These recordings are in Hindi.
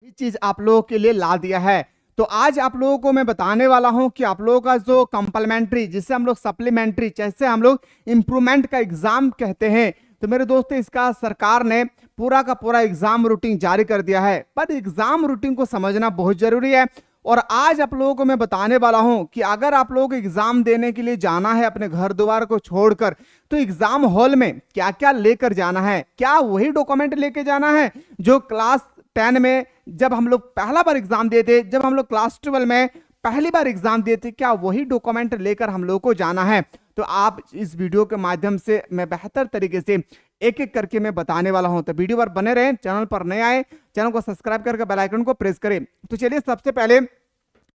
ये चीज आप लोगों के लिए ला दिया है। तो आज आप लोगों को मैं बताने वाला हूं कि आप लोगों का जो कंप्लीमेंट्री, जिसे हम लोग सप्लीमेंट्री, जैसे हम लोग इंप्रूवमेंट का एग्जाम कहते हैं, तो मेरे दोस्तों इसका सरकार ने पूरा का पूरा एग्जाम रूटीन जारी कर दिया है। पर एग्जाम रूटीन को समझना बहुत जरूरी है और आज आप लोगों को मैं बताने वाला हूं कि अगर आप लोगों को एग्जाम देने के लिए जाना है अपने घर द्वार को छोड़कर, तो एग्जाम हॉल में क्या क्या लेकर जाना है। क्या वही डॉक्यूमेंट लेके जाना है जो क्लास 10 में जब हम लोग पहला बार एग्जाम दिए थे, जब हम लोग क्लास 12 में पहली बार एग्जाम दिए थे, क्या वही डॉक्यूमेंट लेकर हम लोग को जाना है? तो आप इस वीडियो के माध्यम से मैं बेहतर तरीके से एक एक करके मैं बताने वाला हूं। तो वीडियो पर बने रहें, चैनल पर नए आए चैनल को सब्सक्राइब करके बेल आइकन को प्रेस करें। तो चलिए सबसे पहले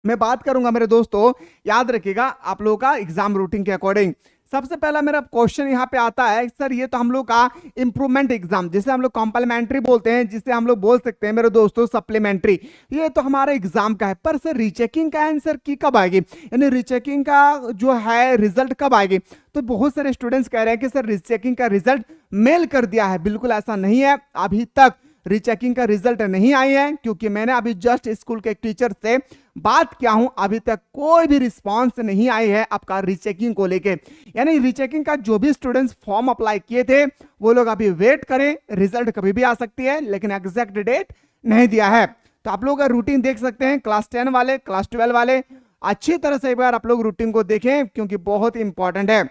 मैं बात करूंगा मेरे दोस्तों, याद रखिएगा आप लोगों का एग्जाम रूटीन के अकॉर्डिंग। सबसे पहला मेरा क्वेश्चन यहाँ पे आता है, सर ये तो हम लोग का इंप्रूवमेंट एग्जाम, जिसे हम लोग कॉम्प्लीमेंट्री बोलते हैं, जिसे हम लोग बोल सकते हैं मेरे दोस्तों सप्लीमेंट्री, ये तो हमारा एग्जाम का है। पर सर रीचेकिंग का आंसर की कब आएगी, यानी रीचेकिंग का जो है रिजल्ट कब आएगी? तो बहुत सारे स्टूडेंट्स कह रहे हैं कि सर रीचेकिंग का रिजल्ट मेल कर दिया है। बिल्कुल ऐसा नहीं है, अभी तक रीचेकिंग का रिजल्ट नहीं आई है, क्योंकि मैंने अभी जस्ट स्कूल के एक टीचर से बात किया हूं, अभी तक कोई भी रिस्पांस नहीं आई है आपका रीचेकिंग को लेके। यानी रीचेकिंग का जो भी स्टूडेंट्स फॉर्म अप्लाई किए थे वो लोग अभी वेट करें, रिजल्ट कभी भी आ सकती है, लेकिन एग्जैक्ट डेट नहीं दिया है। तो आप लोग का रूटीन देख सकते हैं, क्लास 10 वाले, क्लास 12 वाले अच्छी तरह से एक बार आप लोग रूटीन को देखें, क्योंकि बहुत इंपॉर्टेंट है।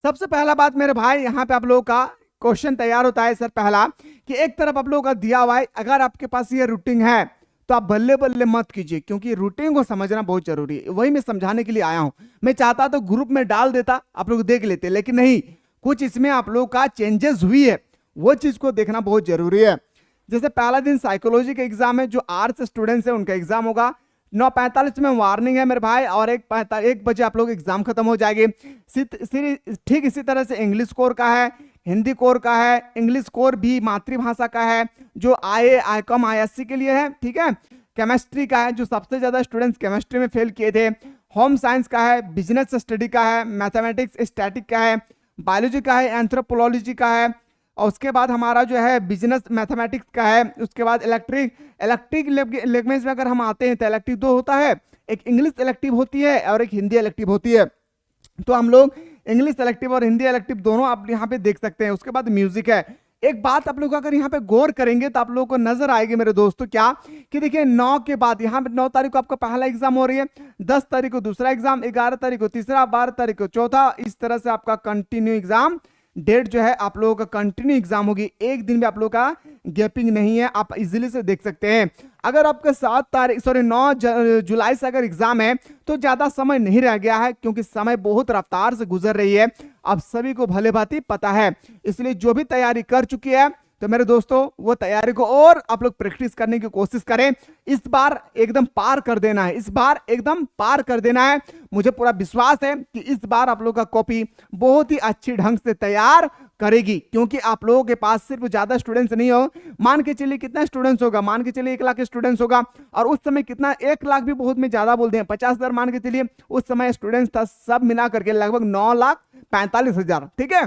सबसे पहला बात मेरे भाई, यहाँ पे आप लोगों का क्वेश्चन तैयार होता है सर पहला, कि एक तरफ आप लोगों का दिया हुआ है, अगर आपके पास ये रूटीन है तो आप बल्ले बल्ले मत कीजिए, क्योंकि रूटीन को समझना बहुत जरूरी है। वही मैं समझाने के लिए आया हूं। मैं चाहता तो ग्रुप में डाल देता, आप लोग देख लेते, लेकिन नहीं, कुछ इसमें आप लोगों का चेंजेस हुई है, वो चीज को देखना बहुत जरूरी है। जैसे पहला दिन साइकोलॉजी का एग्जाम है, जो आर्ट्स स्टूडेंट्स है उनका एग्जाम होगा 9:45 में वार्निंग है मेरे भाई, और 1 बजे आप लोग एग्जाम खत्म हो जाएगी। ठीक इसी तरह से इंग्लिश कोर का है, हिंदी कोर का है, इंग्लिश कोर भी मातृभाषा का है जो आईकॉम आईएससी के लिए है, ठीक है। केमिस्ट्री का है, जो सबसे ज्यादा स्टूडेंट्स केमिस्ट्री में फेल किए थे। होम साइंस का है, बिजनेस स्टडी का है, मैथमेटिक्स स्टैटिक का है, बायोलॉजी का है, एंथ्रोपोलॉजी का है, और उसके बाद हमारा जो है बिजनेस मैथमेटिक्स का है। उसके बाद इलेक्ट्रिक लैंग्वेज में अगर हम आते हैं तो इलेक्टिव 2 होता है, एक इंग्लिश इलेक्टिव होती है और एक हिंदी इलेक्टिव होती है। तो हम लोग इंग्लिश इलेक्टिव और हिंदी इलेक्टिव दोनों आप यहाँ पे देख सकते हैं। उसके बाद म्यूजिक है। एक बात आप लोग अगर यहाँ पे गौर करेंगे तो आप लोगों को नजर आएगी मेरे दोस्तों, क्या कि देखिए 9 के बाद यहाँ पे 9 तारीख को आपका पहला एग्जाम हो रही है, 10 तारीख को दूसरा एग्जाम, 11 तारीख को तीसरा, 12 तारीख को चौथा, इस तरह से आपका कंटिन्यू एग्जाम डेट जो है आप लोगों का कंटिन्यू एग्जाम होगी। एक दिन भी आप लोगों का गैपिंग नहीं है, आप इजीली से देख सकते हैं। अगर आपका 9 जुलाई से अगर एग्जाम है तो ज्यादा समय नहीं रह गया है, क्योंकि समय बहुत रफ्तार से गुजर रही है, आप सभी को भले भांति पता है। इसलिए जो भी तैयारी कर चुकी है तो मेरे दोस्तों वो तैयारी को और आप लोग प्रैक्टिस करने की कोशिश करें। इस बार एकदम पार कर देना है, इस बार एकदम पार कर देना है। मुझे पूरा विश्वास है कि इस बार आप लोगों का कॉपी बहुत ही अच्छी ढंग से तैयार करेगी, क्योंकि आप लोगों के पास सिर्फ ज्यादा स्टूडेंट्स नहीं हो। मान के चलिए कितना स्टूडेंट्स होगा, मान के चलिए 1 लाख स्टूडेंट्स होगा, और उस समय कितना, 1 लाख भी बहुत में ज्यादा बोलते हैं, 50,000 मान के चलिए उस समय स्टूडेंट्स था, सब मिला करके लगभग 9,45,000, ठीक है।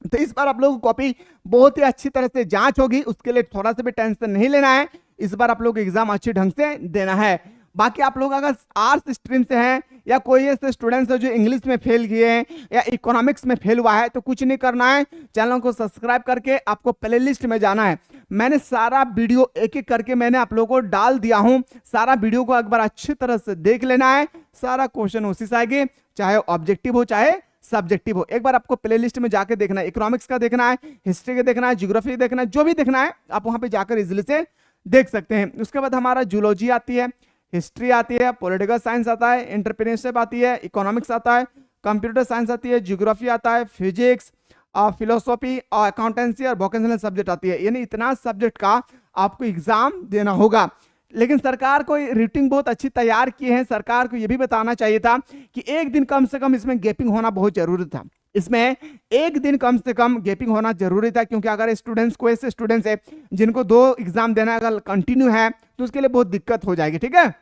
तो इस बार आप लोगों को कॉपी बहुत ही अच्छी तरह से जांच होगी, उसके लिए थोड़ा सा भी टेंशन नहीं लेना है। इस बार आप लोग एग्जाम अच्छी ढंग से देना है। बाकी आप लोग अगर आर्ट्स स्ट्रीम से हैं या कोई ऐसे स्टूडेंट्स है जो इंग्लिश में फेल किए हैं या इकोनॉमिक्स में फेल हुआ है, तो कुछ नहीं करना है, चैनल को सब्सक्राइब करके आपको प्लेलिस्ट में जाना है। मैंने सारा वीडियो एक एक करके मैंने आप लोगों को डाल दिया हूं, सारा वीडियो को एक बार अच्छी तरह से देख लेना है। सारा क्वेश्चन उसी से आएंगे, चाहे ऑब्जेक्टिव हो चाहे सब्जेक्टिव हो। एक बार आपको प्लेलिस्ट में जाके देखना है, इकोनॉमिक्स का देखना है, हिस्ट्री का देखना है, ज्योग्राफी देखना है, जो भी देखना है आप वहां पे जाकर इजीली से देख सकते हैं। उसके बाद हमारा जूलॉजी आती है, हिस्ट्री आती है, पॉलिटिकल साइंस आता है, एंटरप्रेन्योरशिप आती है, इकोनॉमिक्स आता है, कंप्यूटर साइंस आती है, ज्योग्राफी आता है, फिजिक्स, फिलोसॉफी और अकाउंटेंसी और वोकेशनल सब्जेक्ट आती है। यानी इतना सब्जेक्ट का आपको एग्जाम देना होगा। लेकिन सरकार को रेटिंग बहुत अच्छी तैयार की है। सरकार को यह भी बताना चाहिए था कि एक दिन कम से कम इसमें गैपिंग होना बहुत जरूरी था, इसमें एक दिन कम से कम गैपिंग होना जरूरी था, क्योंकि अगर स्टूडेंट्स को ऐसे स्टूडेंट्स है जिनको 2 एग्जाम देना अगर कंटिन्यू है तो उसके लिए बहुत दिक्कत हो जाएगी, ठीक है।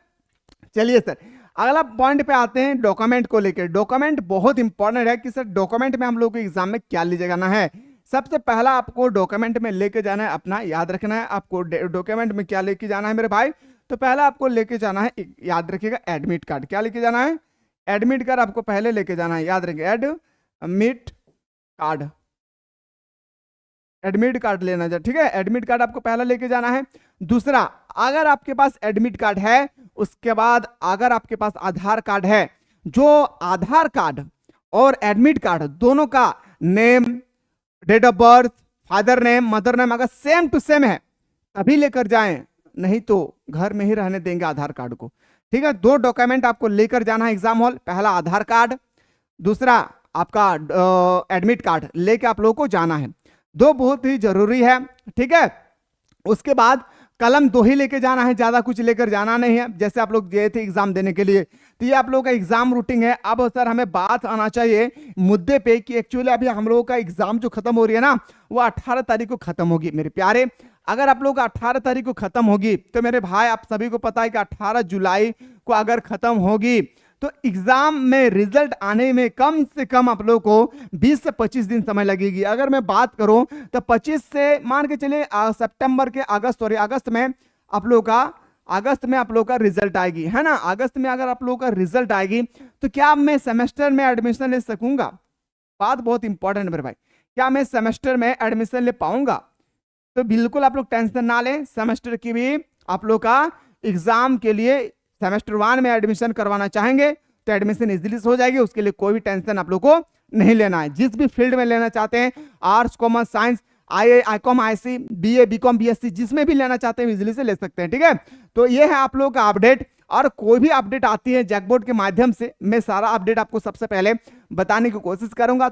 चलिए सर अगला पॉइंट पे आते हैं, डॉक्यूमेंट को लेकर। डॉक्यूमेंट बहुत इंपॉर्टेंट है कि सर डॉक्यूमेंट में हम लोग को एग्जाम में क्या ले जाना है। सबसे पहला आपको डॉक्यूमेंट में लेके जाना है अपना, याद रखना है आपको डॉक्यूमेंट में क्या लेके जाना है मेरे भाई। तो पहला आपको लेके जाना है, याद रखिएगा, एडमिट कार्ड। क्या लेके जाना है? एडमिट कार्ड आपको पहले लेके जाना है, याद रखिए, एडमिट कार्ड, एडमिट कार्ड लेना है, ठीक है। एडमिट कार्ड आपको पहला लेके जाना है। दूसरा, अगर आपके पास एडमिट कार्ड है, उसके बाद अगर आपके पास आधार कार्ड है, जो आधार कार्ड और एडमिट कार्ड दोनों का name, date of birth, father name, mother name अगर सेम टू सेम है तभी लेकर जाएं, नहीं तो घर में ही रहने देंगे आधार कार्ड को, ठीक है। 2 डॉक्यूमेंट आपको लेकर जाना है एग्जाम हॉल, पहला आधार कार्ड, दूसरा आपका एडमिट कार्ड लेके आप लोगों को जाना है। 2 बहुत ही जरूरी है, ठीक है। उसके बाद कलम 2 ही लेके जाना है, ज्यादा कुछ लेकर जाना नहीं है। जैसे आप लोग गए थे एग्जाम देने के लिए, तो ये आप लोगों का एग्जाम रूटीन है। अब सर हमें बात आना चाहिए मुद्दे पे कि एक्चुअली अभी हम लोगों का एग्जाम जो खत्म हो रही है ना, वो 18 तारीख को खत्म होगी मेरे प्यारे। अगर आप लोग का 18 तारीख को खत्म होगी तो मेरे भाई आप सभी को पता है कि 18 जुलाई को अगर खत्म होगी तो एग्जाम में रिजल्ट आने में कम से कम आप लोग को 20 से 25 दिन समय लगेगी। अगर मैं बात करूं तो 25 से मान के चलिए सितंबर के अगस्त में आप लोग का रिजल्ट आएगी, है ना। अगस्त में अगर आप लोग का रिजल्ट आएगी तो क्या मैं सेमेस्टर में एडमिशन ले सकूंगा? बात बहुत इंपॉर्टेंट है मेरे भाई, क्या मैं सेमेस्टर में एडमिशन ले पाऊंगा? तो बिल्कुल आप लोग टेंशन ना लें, सेमेस्टर की भी आप लोग का एग्जाम के लिए सेमेस्टर 1 में एडमिशन करवाना चाहेंगे तो एडमिशन इजीली हो जाएगी, उसके लिए कोई भी टेंशन आप लोग को नहीं लेना है। जिस भी फील्ड में लेना चाहते हैं, arts, commerce, science, ICom, IC, BA, BCom, BSc, जिसमें भी लेना चाहते हैं इजीली से ले सकते हैं, ठीक है। तो ये है आप लोगों का अपडेट, और कोई भी अपडेट आती है जैकबोर्ड के माध्यम से मैं सारा अपडेट आपको सबसे पहले बताने की कोशिश करूंगा।